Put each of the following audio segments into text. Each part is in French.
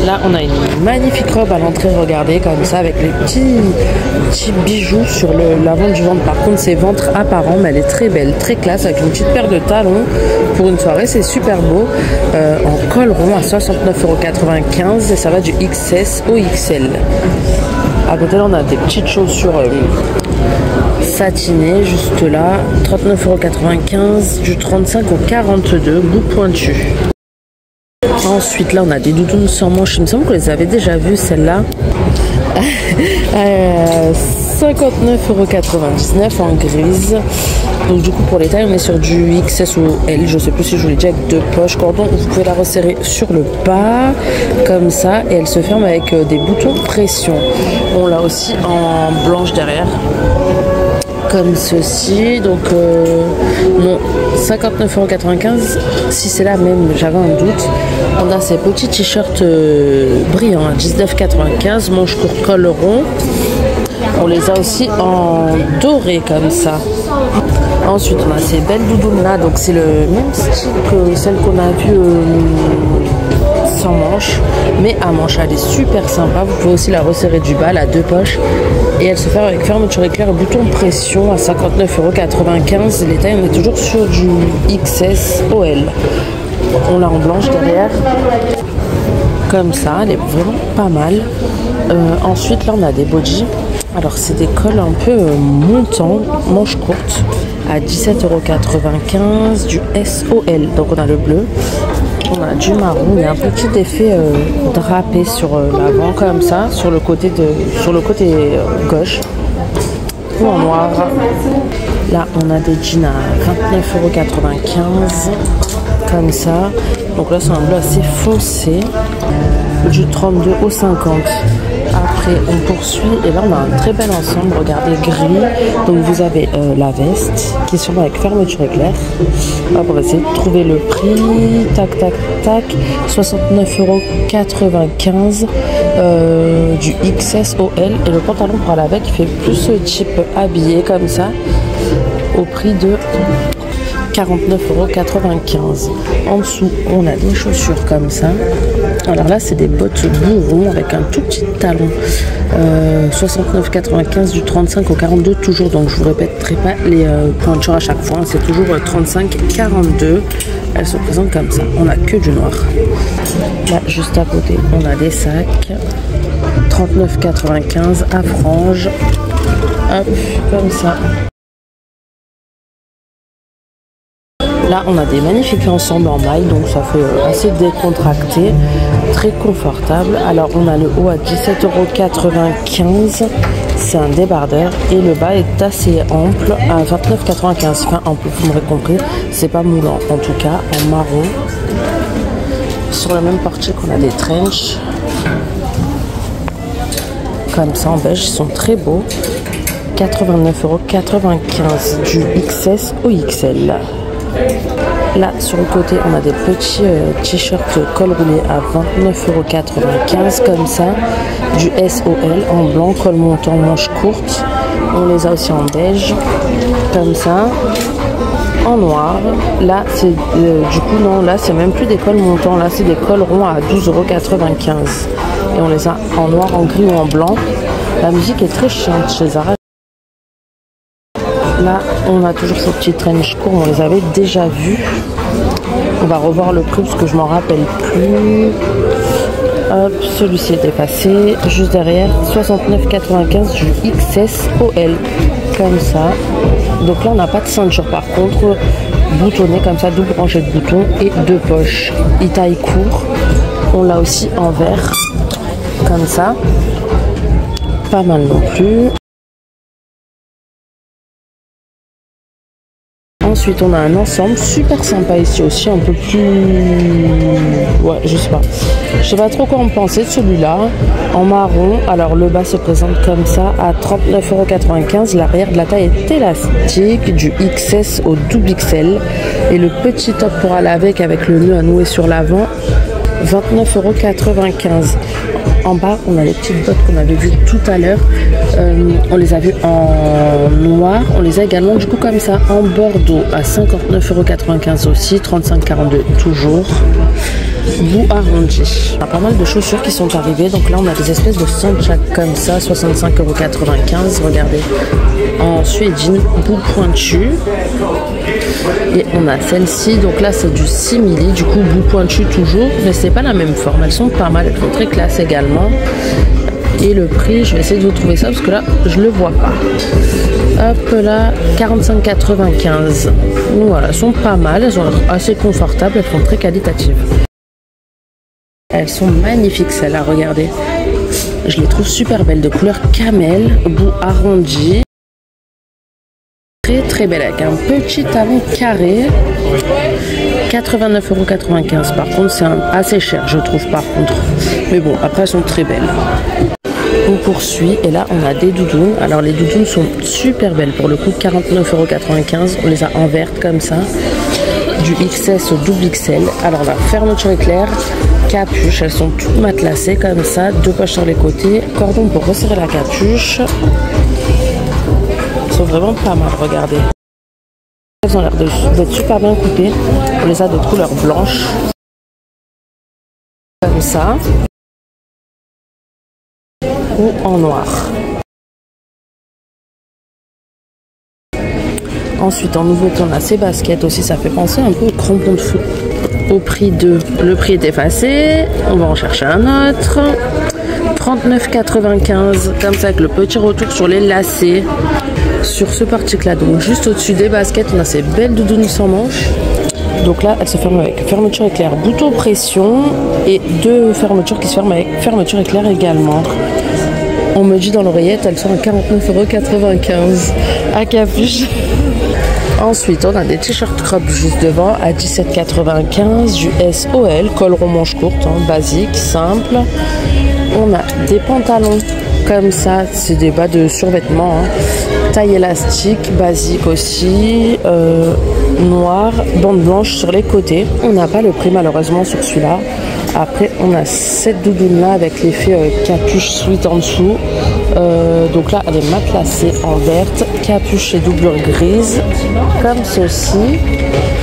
Là, on a une magnifique robe à l'entrée, regardez, comme ça, avec les petits bijoux sur l'avant du ventre. Par contre, c'est ventre apparent, mais elle est très belle, très classe, avec une petite paire de talons pour une soirée. C'est super beau, en col rond à 69,95 € et ça va du XS au XL. À côté, là, on a des petites chaussures satinées, juste là, 39,95 €, du 35 au 42, bout pointu. Ensuite, là, on a des doudounes sans manches. Il me semble qu'on les avait déjà vues, celles-là. 59,99 € en grise. Donc, du coup, pour les tailles, on est sur du XS ou L. Je sais plus si je vous l'ai dit, avec 2 poches cordon. Vous pouvez la resserrer sur le bas, comme ça. Et elle se ferme avec des boutons pression. On l'a aussi en blanche derrière, comme ceci. Donc non, 59,95 €. Si c'est la même, j'avais un doute. On a ces petits t-shirts brillants à 19,95 €, manche court, col rond. On les a aussi en doré comme ça. Ensuite, on a ces belles doudounes là, donc c'est le même style que celle qu'on a vue sans manche, mais à manche. Elle est super sympa. Vous pouvez aussi la resserrer du bas, la 2 poches, et elle se fait avec fermeture éclair et bouton pression à 59,95 €. Les tailles, on est toujours sur du XS OL. On l'a en blanche derrière, comme ça. Elle est vraiment pas mal. Ensuite, là, on a des bodys. Alors, c'est des cols un peu montants, manches courtes, à 17,95 €, du SOL. Donc, on a le bleu. On a du marron, il y a un petit effet drapé sur l'avant comme ça, sur le côté gauche, ou en noir. Là, on a des jeans à 29,95 € comme ça. Donc là, c'est un bleu assez foncé, du 32 au 50. Après, on poursuit et là, on a un très bel ensemble. Regardez, gris. Donc, vous avez la veste qui est sûrement avec fermeture éclair. Hop, on va essayer de trouver le prix. Tac, tac, tac. 69,95 € du XS OL. Et le pantalon pour aller avec, il fait plus type habillé comme ça, au prix de 49,95 €. En dessous, on a des chaussures comme ça. Alors là, c'est des bottes bourrons avec un tout petit talon. 69,95 € du 35 au 42 toujours. Donc je vous répéterai pas les pointures à chaque fois. C'est toujours 35,42 €. Elles se présentent comme ça. On n'a que du noir. Là, juste à côté, on a des sacs. 39,95 € à franges. Hop, comme ça. Là, on a des magnifiques ensembles en maille, donc ça fait assez décontracté, très confortable. Alors, on a le haut à 17,95 €, c'est un débardeur, et le bas est assez ample à 29,95 €. Enfin, ample, vous m'aurez compris, c'est pas moulant, en tout cas, en marron. Sur le même portier qu'on a des trench, comme ça, en beige, ils sont très beaux. 89,95 € du XS au XL. Là, sur le côté, on a des petits t-shirts col roulé à 29,95 € comme ça, du SOL en blanc, col montant, manche courte. On les a aussi en beige, comme ça, en noir. Là, c'est du coup, non, là, c'est même plus des cols montants, là, c'est des cols ronds à 12,95 €. Et on les a en noir, en gris ou en blanc. La musique est très chiante chez Zara. Là, on a toujours ces petits trench courts, on les avait déjà vus. On va revoir le prix parce que je m'en rappelle plus. Hop, celui-ci est effacé. Juste derrière, 69,95 € du XS OL. Comme ça. Donc là, on n'a pas de ceinture par contre. Boutonné comme ça, double rangée de boutons et 2 poches. Il taille court. On l'a aussi en vert. Comme ça. Pas mal non plus. Ensuite, on a un ensemble super sympa ici aussi, un peu plus... Ouais, je sais pas trop quoi en penser de celui-là, en marron. Alors, le bas se présente comme ça à 39,95 €. L'arrière de la taille est élastique, du XS au double XL. Et le petit top pour aller avec le nœud à nouer sur l'avant, 29,95 €. En bas, on a les petites bottes qu'on avait vues tout à l'heure. On les a vues en noir. On les a également du coup comme ça en bordeaux à 59,95 € aussi. 35,42 € toujours. bout arrondi. On a pas mal de chaussures qui sont arrivées. Donc là, on a des espèces de sandals comme ça, 65,95 €. Regardez. En suédine, bout pointu. Et on a celle-ci. Donc là, c'est du simili. Du coup, bout pointu toujours. Mais c'est pas la même forme. Elles sont pas mal. Elles sont très classe également. Et le prix, je vais essayer de vous trouver ça parce que là, je le vois pas. Hop là, 45,95 €. Donc voilà, elles sont pas mal, elles sont assez confortables, elles sont très qualitatives. Elles sont magnifiques celles-là, regardez. Je les trouve super belles, de couleur camel, bout arrondi. Très très belle avec un petit talon carré. 89,95 €. Par contre, c'est assez cher, je trouve par contre. Mais bon, après, elles sont très belles. On poursuit et là on a des doudounes. Alors les doudounes sont super belles pour le coup, 49,95 €. On les a en verte comme ça, du XS au double XL. Alors la fermeture éclair, capuche, elles sont toutes matelassées comme ça, deux poches sur les côtés, cordon pour resserrer la capuche. Elles sont vraiment pas mal, regardez. Elles ont l'air d'être super bien coupées. On les a de couleur blanche comme ça, ou en noir. Ensuite, en nouveauté, on a ces baskets aussi. Ça fait penser un peu aux crampons de foot. Au prix de... Le prix est effacé. On va en chercher un autre. 39,95 €. Comme ça, avec le petit retour sur les lacets. Sur ce article-là. Donc, juste au-dessus des baskets, on a ces belles doudounes sans manches. Donc là, elle se ferme avec fermeture éclair, bouton pression et deux fermetures qui se ferment avec fermeture éclair également. On me dit dans l'oreillette, elles sont à 49,95 € à capuche. Ensuite, on a des t-shirts crop juste devant à 17,95 €, du SOL, col rond manche courte, hein, basique, simple. On a des pantalons comme ça, c'est des bas de survêtement, hein. Taille élastique, basique aussi, noir, bande blanche sur les côtés. On n'a pas le prix malheureusement sur celui-là. Après, on a cette doudoune là avec l'effet capuche sweat en dessous. Donc là, elle est matelassée en verte, capuche et doublure grise, comme ceci.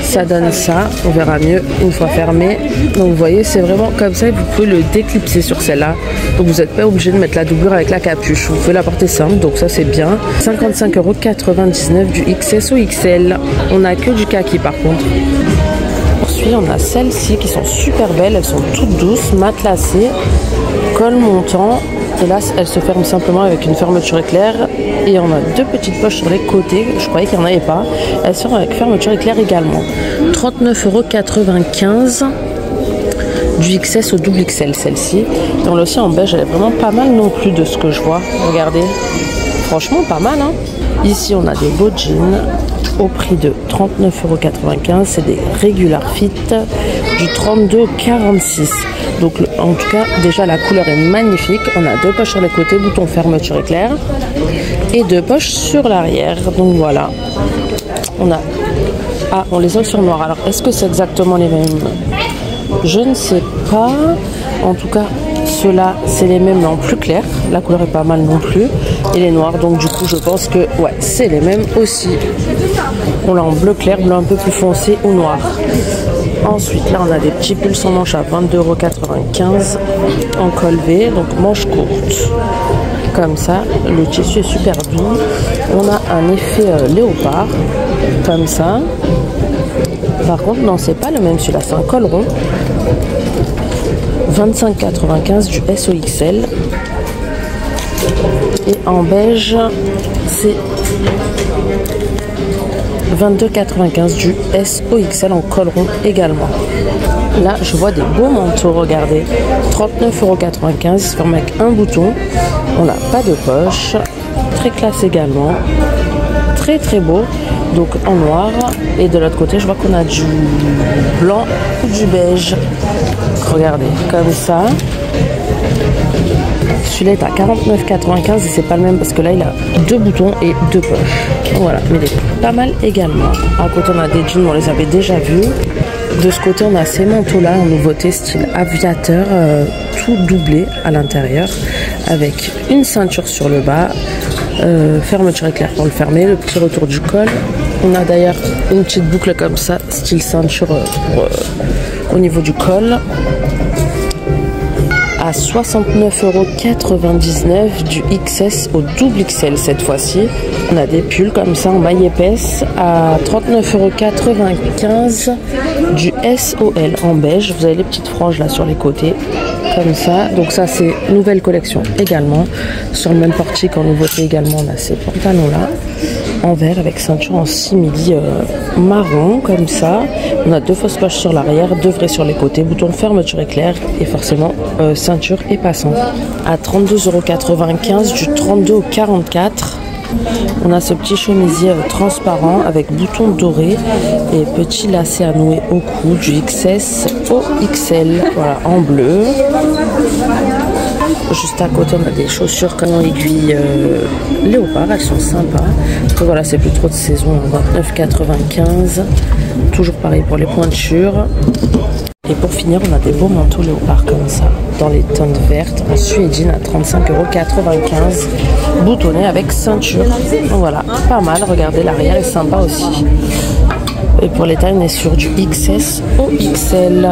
Ça donne ça, on verra mieux une fois fermé. Donc vous voyez, c'est vraiment comme ça et vous pouvez le déclipser sur celle-là. Donc vous n'êtes pas obligé de mettre la doublure avec la capuche. Vous pouvez la porter simple, donc ça c'est bien. 55,99 € du XS au XL. On n'a que du kaki par contre. Ensuite, on a celles-ci qui sont super belles. Elles sont toutes douces, matelassées, col montant. Et là, elles se ferment simplement avec une fermeture éclair. Et on a deux petites poches sur les côtés. Je croyais qu'il n'y en avait pas. Elles sont avec fermeture éclair également. 39,95 € du XS au double XL, celle-ci. Et on l'a aussi en beige. Elle est vraiment pas mal non plus de ce que je vois. Regardez. Franchement, pas mal, hein. Ici, on a des beaux jeans au prix de 39,95 €. C'est des regular fit du 32 au 46. Donc en tout cas, déjà la couleur est magnifique. On a deux poches sur les côtés, bouton fermeture éclair et deux poches sur l'arrière. Donc voilà. On a... Ah, on les a sur noir. Alors, est-ce que c'est exactement les mêmes? Je ne sais pas. En tout cas, ceux-là, c'est les mêmes mais en plus clair. La couleur est pas mal non plus. Et les noirs, donc du coup, je pense que ouais, c'est les mêmes aussi. On l'a en bleu clair, bleu un peu plus foncé ou noir. Ensuite, là, on a des petits pulls sans manche à 22,95 € en col V, donc manche courte. Comme ça, le tissu est super doux. On a un effet léopard, comme ça. Par contre, non, c'est pas le même celui-là, c'est un col rond. 25,95 € du SOXL. Et en beige, c'est 22,95 € du SOXL en col rond également. Là, je vois des beaux manteaux, regardez. 39,95 €, ils se forment avec un bouton. On n'a pas de poche. Très classe également. Très très beau. Donc en noir. Et de l'autre côté, je vois qu'on a du blanc ou du beige. Regardez, comme ça. Celui-là est à 49,95 € et c'est pas le même parce que là il a deux boutons et deux poches. Donc voilà, mais il est pas mal également. À côté on a des jeans, on les avait déjà vus. De ce côté on a ces manteaux là en nouveauté style aviateur, tout doublé à l'intérieur avec une ceinture sur le bas, fermeture éclair pour le fermer, le petit retour du col. On a d'ailleurs une petite boucle comme ça, style ceinture pour au niveau du col. À 69,99 € du XS au double XL cette fois-ci. On a des pulls comme ça en maille épaisse à 39,95 € du SOL en beige. Vous avez les petites franges là sur les côtés comme ça. Donc ça c'est nouvelle collection également. Sur le même portique en nouveauté également, on a ces pantalons là en vert avec ceinture en simili marron comme ça. On a deux fausses poches sur l'arrière, deux vrais sur les côtés, bouton fermeture éclair et forcément ceinture et passant. À 32,95 € du 32 au 44. On a ce petit chemisier transparent avec bouton doré et petit lacet à nouer au cou du XS au XL, voilà, en bleu. Juste à côté, on a des chaussures comme aiguille léopard, elles sont sympas. Donc voilà, c'est plus trop de saison, 29,95 €. Toujours pareil pour les pointures. Et pour finir, on a des beaux manteaux léopard comme ça, dans les teintes vertes, en suédine à 35,95 €, boutonnés avec ceinture. Donc voilà, pas mal, regardez, l'arrière est sympa aussi. Et pour les tailles, on est sur du XS au XL.